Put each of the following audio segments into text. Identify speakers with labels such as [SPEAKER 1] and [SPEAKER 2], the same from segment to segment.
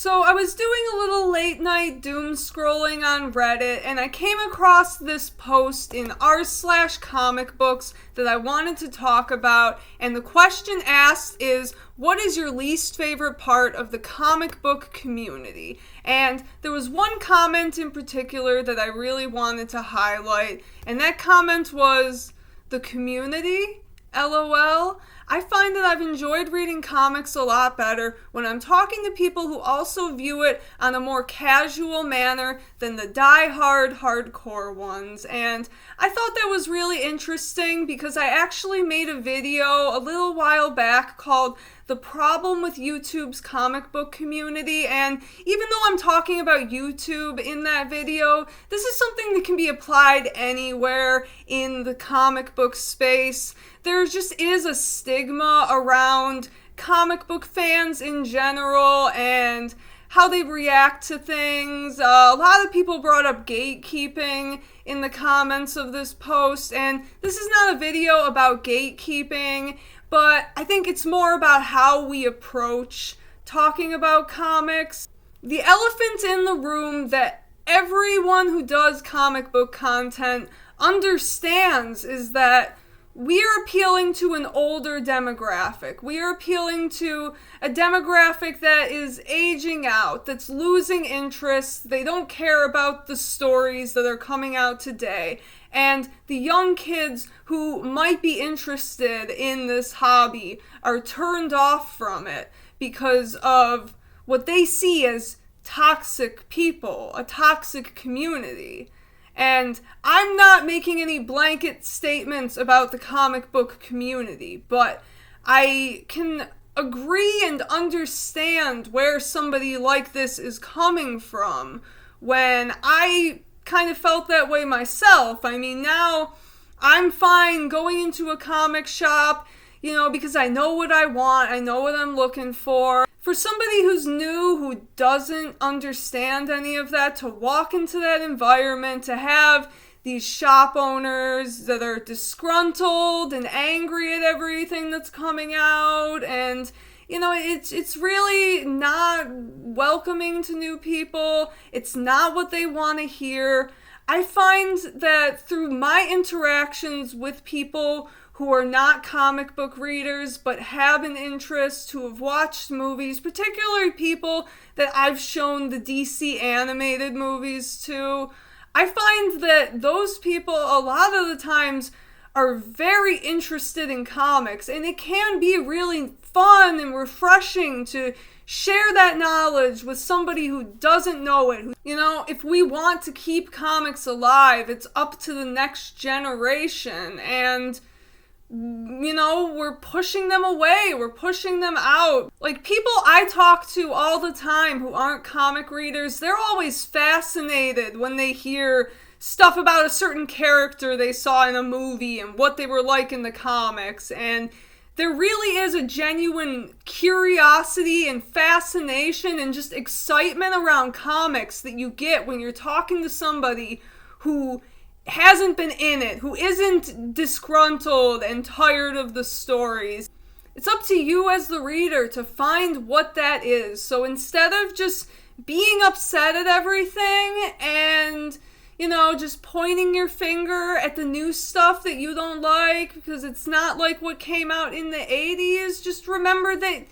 [SPEAKER 1] So I was doing a little late night doom scrolling on Reddit and I came across this post in r/comic books that I wanted to talk about, and the question asked is, what is your least favorite part of the comic book community? And there was one comment in particular that I really wanted to highlight, and that comment was, the community? LOL. I find that I've enjoyed reading comics a lot better when I'm talking to people who also view it on a more casual manner than the die-hard, hardcore ones. And I thought that was really interesting because I actually made a video a little while back called The Problem with YouTube's Comic Book Community, and even though I'm talking about YouTube in that video, this is something that can be applied anywhere in the comic book space. There just is a stigma around comic book fans in general and how they react to things. A lot of people brought up gatekeeping in the comments of this post, and this is not a video about gatekeeping, but I think it's more about how we approach talking about comics. The elephant in the room that everyone who does comic book content understands is that we are appealing to an older demographic. We are appealing to a demographic that is aging out, that's losing interest. They don't care about the stories that are coming out today. And the young kids who might be interested in this hobby are turned off from it because of what they see as toxic people, a toxic community. And I'm not making any blanket statements about the comic book community, but I can agree and understand where somebody like this is coming from when I kind of felt that way myself. I mean, now I'm fine going into a comic shop, because I know what I want, I know what I'm looking for. For somebody who's new, who doesn't understand any of that, to walk into that environment, to have these shop owners that are disgruntled and angry at everything that's coming out, and it's really not welcoming to new people. It's not what they want to hear. I find that through my interactions with people who are not comic book readers but have an interest, who have watched movies, particularly people that I've shown the DC animated movies to, I find that those people a lot of the times are very interested in comics, and it can be really fun and refreshing to share that knowledge with somebody who doesn't know it. If we want to keep comics alive, it's up to the next generation, and we're pushing them away, we're pushing them out. Like, people I talk to all the time who aren't comic readers, they're always fascinated when they hear stuff about a certain character they saw in a movie and what they were like in the comics, and there really is a genuine curiosity and fascination and just excitement around comics that you get when you're talking to somebody who hasn't been in it, who isn't disgruntled and tired of the stories. It's up to you as the reader to find what that is. So instead of just being upset at everything and, just pointing your finger at the new stuff that you don't like because it's not like what came out in the 80s, just remember that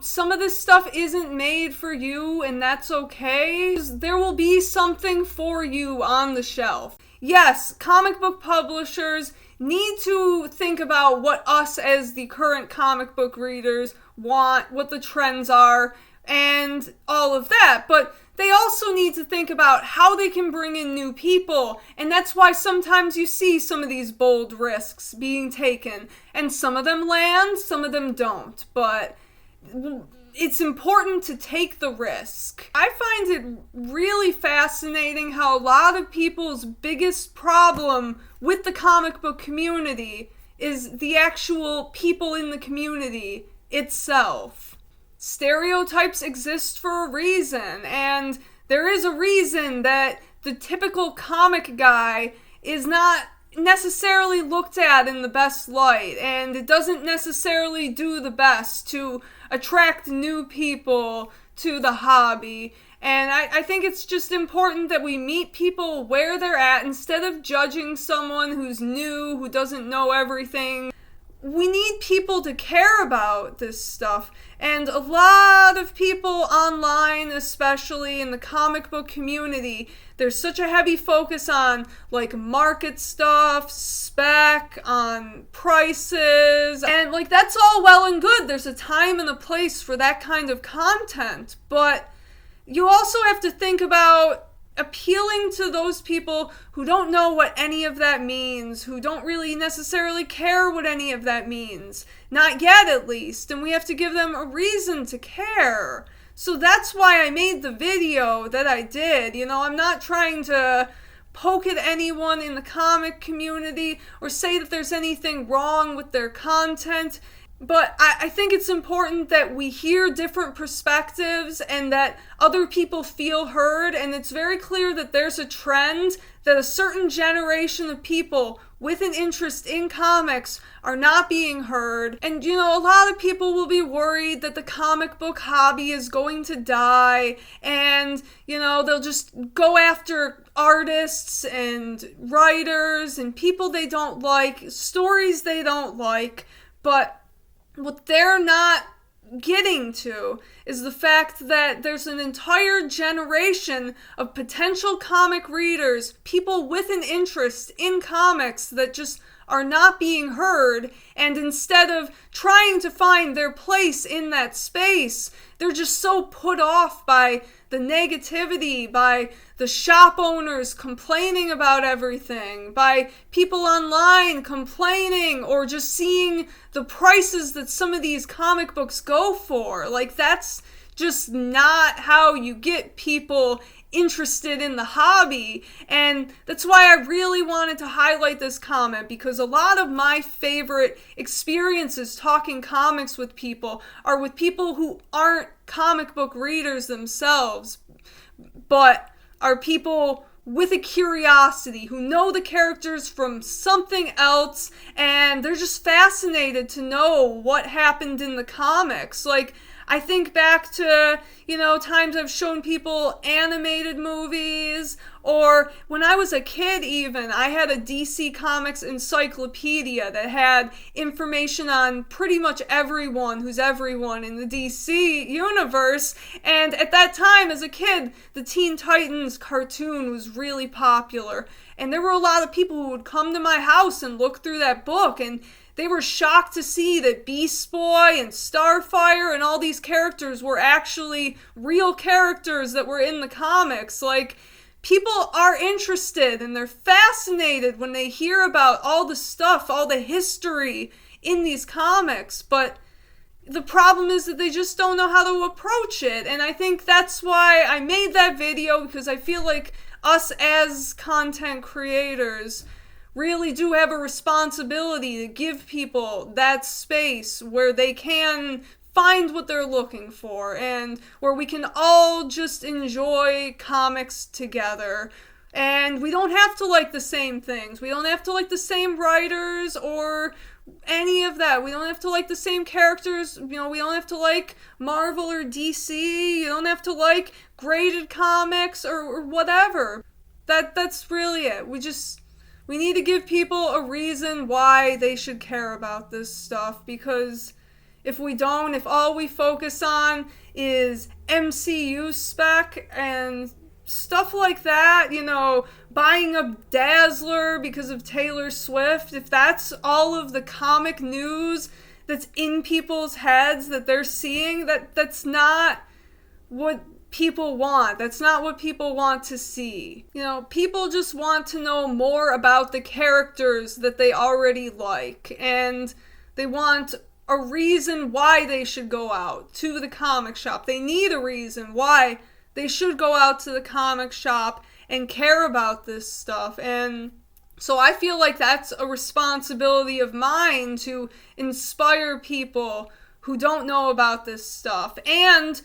[SPEAKER 1] some of this stuff isn't made for you, and that's okay. There will be something for you on the shelf. Yes, comic book publishers need to think about what us as the current comic book readers want, what the trends are, and all of that, but they also need to think about how they can bring in new people, and that's why sometimes you see some of these bold risks being taken, and some of them land, some of them don't, but it's important to take the risk. I find it really fascinating how a lot of people's biggest problem with the comic book community is the actual people in the community itself. Stereotypes exist for a reason, and there is a reason that the typical comic guy is not necessarily looked at in the best light, and it doesn't necessarily do the best to attract new people to the hobby. And I think it's just important that we meet people where they're at instead of judging someone who's new, who doesn't know everything. We need people to care about this stuff. And a lot of people online, especially in the comic book community, there's such a heavy focus on like market stuff, spec, on prices, and like that's all well and good. There's a time and a place for that kind of content, but you also have to think about appealing to those people who don't know what any of that means, who don't really necessarily care what any of that means. Not yet, at least. And we have to give them a reason to care. So that's why I made the video that I did. You know, I'm not trying to poke at anyone in the comic community or say that there's anything wrong with their content. But I think it's important that we hear different perspectives and that other people feel heard. And it's very clear that there's a trend that a certain generation of people with an interest in comics are not being heard. And, you know, a lot of people will be worried that the comic book hobby is going to die. And, you know, they'll just go after artists and writers and people they don't like, stories they don't like. But what they're not getting to is the fact that there's an entire generation of potential comic readers, people with an interest in comics that just are not being heard, and instead of trying to find their place in that space, they're just so put off by the negativity, by the shop owners complaining about everything, by people online complaining, or just seeing the prices that some of these comic books go for. Like, that's just not how you get people interested in the hobby. And that's why I really wanted to highlight this comment, because a lot of my favorite experiences talking comics with people are with people who aren't comic book readers themselves, but are people with a curiosity, who know the characters from something else, and they're just fascinated to know what happened in the comics. Like, I think back to, you know, times I've shown people animated movies, or when I was a kid even, I had a DC Comics encyclopedia that had information on pretty much everyone who's everyone in the DC universe, and at that time, as a kid, the Teen Titans cartoon was really popular, and there were a lot of people who would come to my house and look through that book, and they were shocked to see that Beast Boy and Starfire and all these characters were actually real characters that were in the comics. Like, people are interested and they're fascinated when they hear about all the stuff, all the history in these comics, but the problem is that they just don't know how to approach it. And I think that's why I made that video, because I feel like us as content creators really do have a responsibility to give people that space where they can find what they're looking for and where we can all just enjoy comics together. And we don't have to like the same things. We don't have to like the same writers or any of that. We don't have to like the same characters. You know, we don't have to like Marvel or DC. You don't have to like graded comics or whatever. That's really it. We need to give people a reason why they should care about this stuff, because if we don't, if all we focus on is MCU spec and stuff like that, you know, buying a Dazzler because of Taylor Swift, if that's all of the comic news that's in people's heads that they're seeing, that's not what people want. That's not what people want to see. You know, people just want to know more about the characters that they already like, and they want a reason why they should go out to the comic shop. They need a reason why they should go out to the comic shop and care about this stuff. And so I feel like that's a responsibility of mine to inspire people who don't know about this stuff. And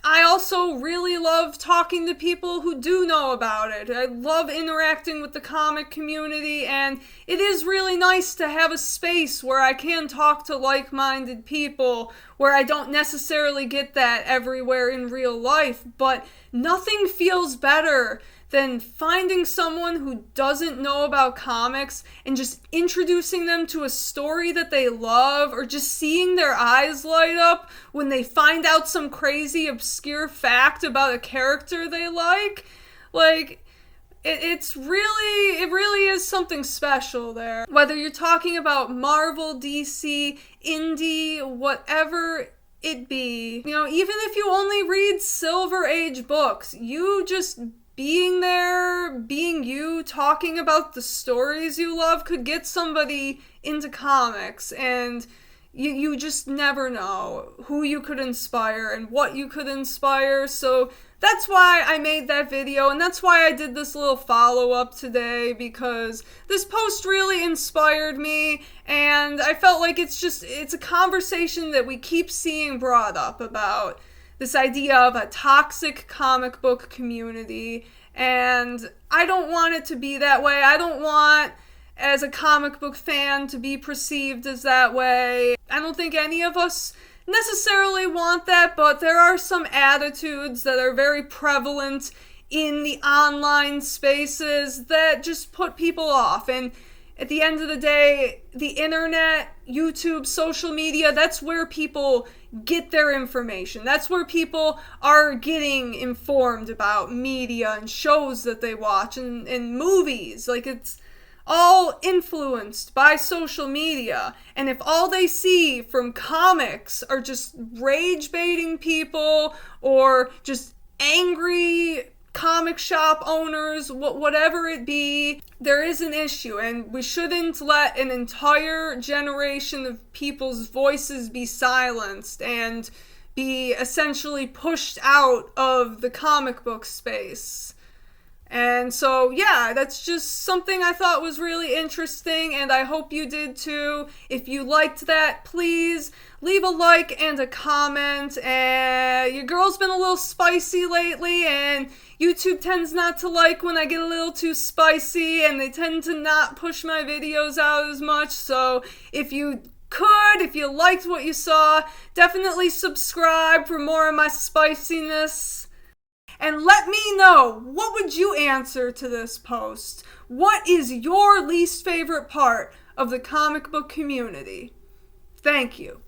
[SPEAKER 1] I also really love talking to people who do know about it. I love interacting with the comic community, and it is really nice to have a space where I can talk to like-minded people, where I don't necessarily get that everywhere in real life, but nothing feels better than finding someone who doesn't know about comics and just introducing them to a story that they love, or just seeing their eyes light up when they find out some crazy obscure fact about a character they like. Like, it really is something special there. Whether you're talking about Marvel, DC, indie, whatever it be, you know, even if you only read Silver Age books, you just being there, being you, talking about the stories you love could get somebody into comics, and you just never know who you could inspire and what you could inspire. So that's why I made that video, and that's why I did this little follow-up today, because this post really inspired me, and I felt like it's a conversation that we keep seeing brought up about this idea of a toxic comic book community, and I don't want it to be that way. I don't want, as a comic book fan, to be perceived as that way. I don't think any of us necessarily want that, but there are some attitudes that are very prevalent in the online spaces that just put people off. And at the end of the day, the internet, YouTube, social media, that's where people get their information. That's where people are getting informed about media and shows that they watch and movies. Like, it's all influenced by social media. And if all they see from comics are just rage baiting people or just angry comic shop owners, whatever it be, there is an issue, and we shouldn't let an entire generation of people's voices be silenced and be essentially pushed out of the comic book space. And so, yeah, that's just something I thought was really interesting, and I hope you did too. If you liked that, please leave a like and a comment. Your girl's been a little spicy lately, and YouTube tends not to like when I get a little too spicy, and they tend to not push my videos out as much. So if you liked what you saw, definitely subscribe for more of my spiciness. And let me know, what would you answer to this post? What is your least favorite part of the comic book community? Thank you.